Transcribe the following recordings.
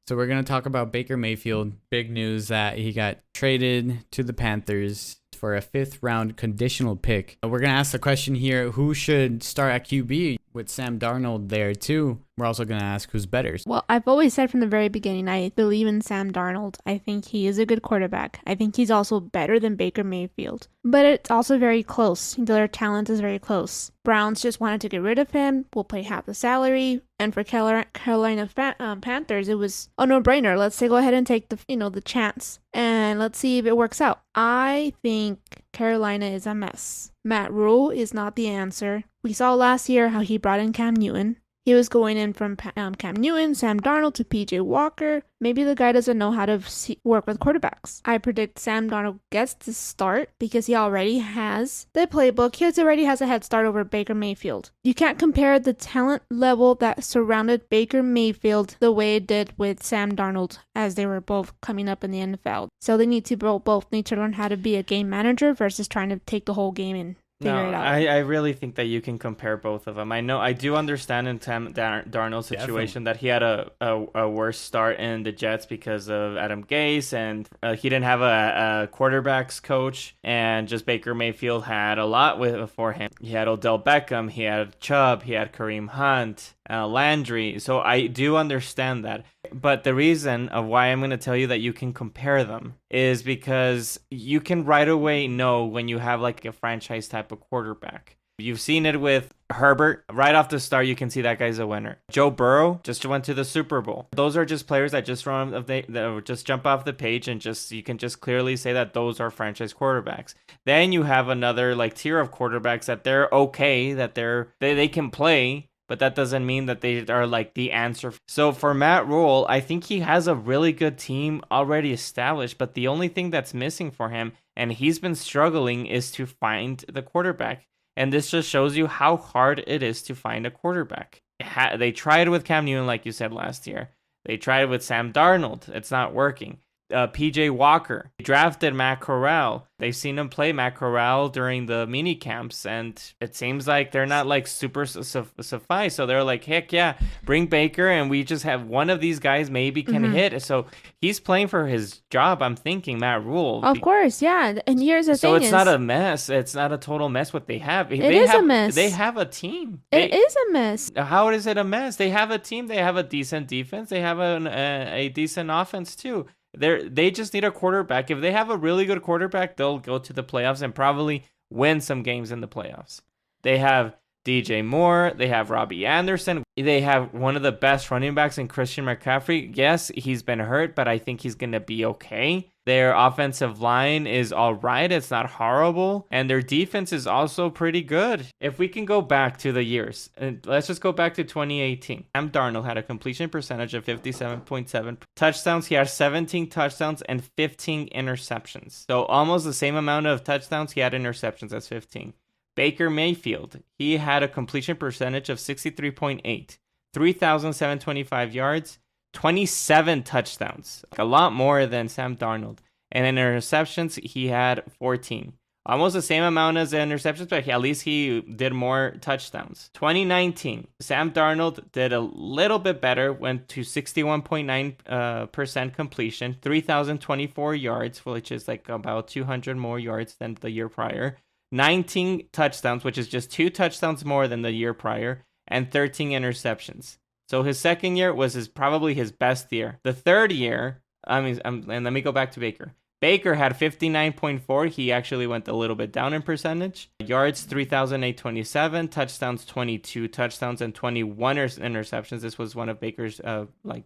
So we're going to talk about Baker Mayfield. Big news that he got traded to the Panthers for a 5th-round conditional pick. We're going to ask the question here, who should start at QB with Sam Darnold there too? We're also going to ask who's better. Well, I've always said from the very beginning, I believe in Sam Darnold. I think he is a good quarterback. I think he's also better than Baker Mayfield. But it's also very close. Their talent is very close. Browns just wanted to get rid of him. We'll pay half the salary. And for Carolina Panthers, it was a no-brainer. Let's go ahead and take the chance. And let's see if it works out. I think Carolina is a mess. Matt Rule is not the answer. We saw last year how he brought in Cam Newton. He was going in from Cam Newton, Sam Darnold to PJ Walker. Maybe the guy doesn't know how to work with quarterbacks. I predict Sam Darnold gets the start because he already has the playbook. He already has a head start over Baker Mayfield. You can't compare the talent level that surrounded Baker Mayfield the way it did with Sam Darnold as they were both coming up in the NFL. So they need to both need to learn how to be a game manager versus trying to take the whole game and figure it out. I really think that you can compare both of them. I do understand in Sam Darnold's situation that he had a worse start in the Jets because of Adam Gase, and he didn't have a quarterbacks coach, and just Baker Mayfield had a lot for him. He had Odell Beckham, he had Chubb, he had Kareem Hunt, Landry. So I do understand that. But the reason of why I'm going to tell you that you can compare them is because you can right away know when you have like a franchise type of quarterback. You've seen it with Herbert. Right off the start, you can see that guy's a winner. Joe Burrow just went to the Super Bowl. Those are just players that just just jump off the page and you can just clearly say that those are franchise quarterbacks. Then you have another like tier of quarterbacks that they're okay, that they can play, but that doesn't mean that they are like the answer. So for Matt Rule, I think he has a really good team already established, but the only thing that's missing for him, and he's been struggling, is to find the quarterback. And this just shows you how hard it is to find a quarterback. They tried with Cam Newton, like you said, last year. They tried with Sam Darnold. It's not working. PJ Walker. They drafted Matt Corral. They've seen him play Matt Corral during the mini camps, and it seems like they're not like super suffice. So they're like, heck yeah, bring Baker, and we just have one of these guys maybe can hit. So he's playing for his job, I'm thinking, Matt Rule. Of course, yeah. And here's the thing. So it's not a mess. It's not a total mess what they have. It is a mess. They have a team. It is a mess. How is it a mess? They have a team. They have a decent defense. They have a decent offense too. They just need a quarterback. If they have a really good quarterback, they'll go to the playoffs and probably win some games in the playoffs. They have DJ Moore. They have Robbie Anderson. They have one of the best running backs in Christian McCaffrey. Yes, he's been hurt, but I think he's going to be okay. Their offensive line is all right. It's not horrible. And their defense is also pretty good. If we can go back to the years, and let's just go back to 2018. Sam Darnold had a completion percentage of 57.7 touchdowns. He had 17 touchdowns and 15 interceptions. So almost the same amount of touchdowns. He had interceptions as 15. Baker Mayfield, he had a completion percentage of 63.8, 3,725 yards, 27 touchdowns, a lot more than Sam Darnold. And in interceptions, he had 14. Almost the same amount as the interceptions, but at least he did more touchdowns. 2019, Sam Darnold did a little bit better, went to 61.9% completion, 3,024 yards, which is like about 200 more yards than the year prior. 19 touchdowns, which is just 2 touchdowns more than the year prior, and 13 interceptions. So his second year was probably his best year. The third year, and let me go back to Baker. Baker had 59.4. He actually went a little bit down in percentage. Yards, 3,827. Touchdowns, 22 touchdowns and 21 interceptions. This was one of Baker's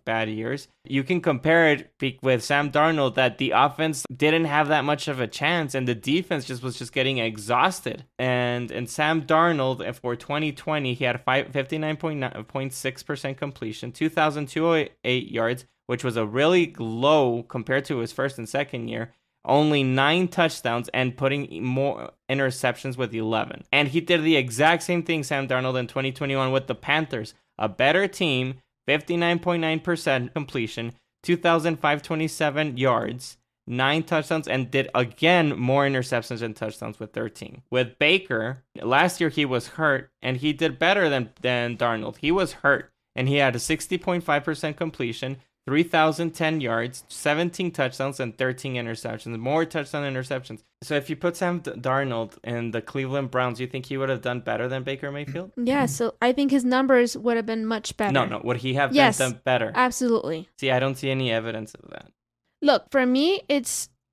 bad years. You can compare it with Sam Darnold, that the offense didn't have that much of a chance and the defense was just getting exhausted. And Sam Darnold, for 2020, he had 59.6% completion, 2,208 yards, which was a really low compared to his first and second year. Only 9 touchdowns and putting more interceptions with 11. And he did the exact same thing, Sam Darnold, in 2021 with the Panthers. A better team, 59.9% completion, 2,527 yards, 9 touchdowns, and did again more interceptions and touchdowns with 13. With Baker, last year he was hurt, and he did better than Darnold. He was hurt, and he had a 60.5% completion, 3,010 yards, 17 touchdowns, and 13 interceptions. More touchdown interceptions. So if you put Sam Darnold in the Cleveland Browns, you think he would have done better than Baker Mayfield? Yeah, so I think his numbers would have been much better. No. Would he have done better? Absolutely. See, I don't see any evidence of that. Look, for me,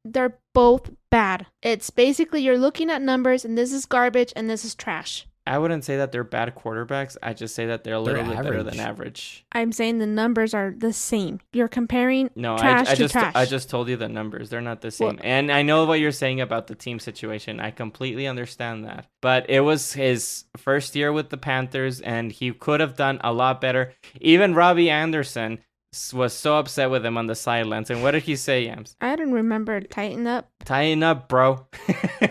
they're both bad. It's basically you're looking at numbers and this is garbage and this is trash. I wouldn't say that they're bad quarterbacks. I just say that they're a little bit better than average. I'm saying the numbers are the same. You're comparing trash to trash. I just told you the numbers. They're not the same. Well, and I know what you're saying about the team situation. I completely understand that. But it was his first year with the Panthers, and he could have done a lot better. Even Robbie Anderson was so upset with him on the sidelines. And what did he say, Yams? I don't remember. Tighten up. Tighten up, bro.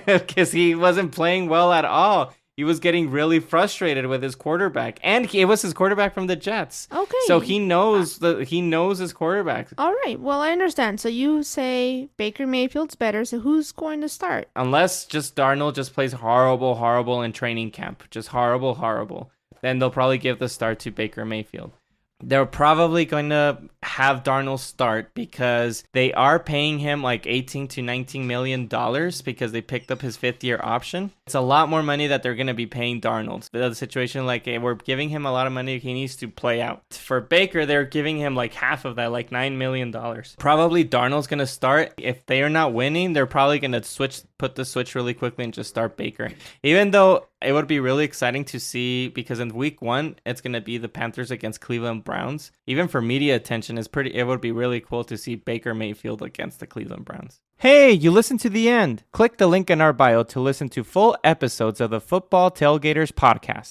Because he wasn't playing well at all. He was getting really frustrated with his quarterback, and it was his quarterback from the Jets. Okay. So he knows his quarterback. All right. Well, I understand. So you say Baker Mayfield's better. So who's going to start? Unless just Darnold just plays horrible in training camp, just horrible. Then they'll probably give the start to Baker Mayfield. They're probably going to have Darnold start because they are paying him like $18 to $19 million because they picked up his 5th-year option. It's a lot more money that they're going to be paying Darnold. The situation, like, we're giving him a lot of money he needs to play out. For Baker, they're giving him like half of that, like $9 million. Probably Darnold's going to start. If they are not winning, they're probably going to put the switch really quickly and just start Baker. Even though it would be really exciting to see, because in week 1, it's going to be the Panthers against Cleveland Browns. Even for media attention, it would be really cool to see Baker Mayfield against the Cleveland Browns. Hey, you listened to the end. Click the link in our bio to listen to full episodes of the Football Tailgaters podcast.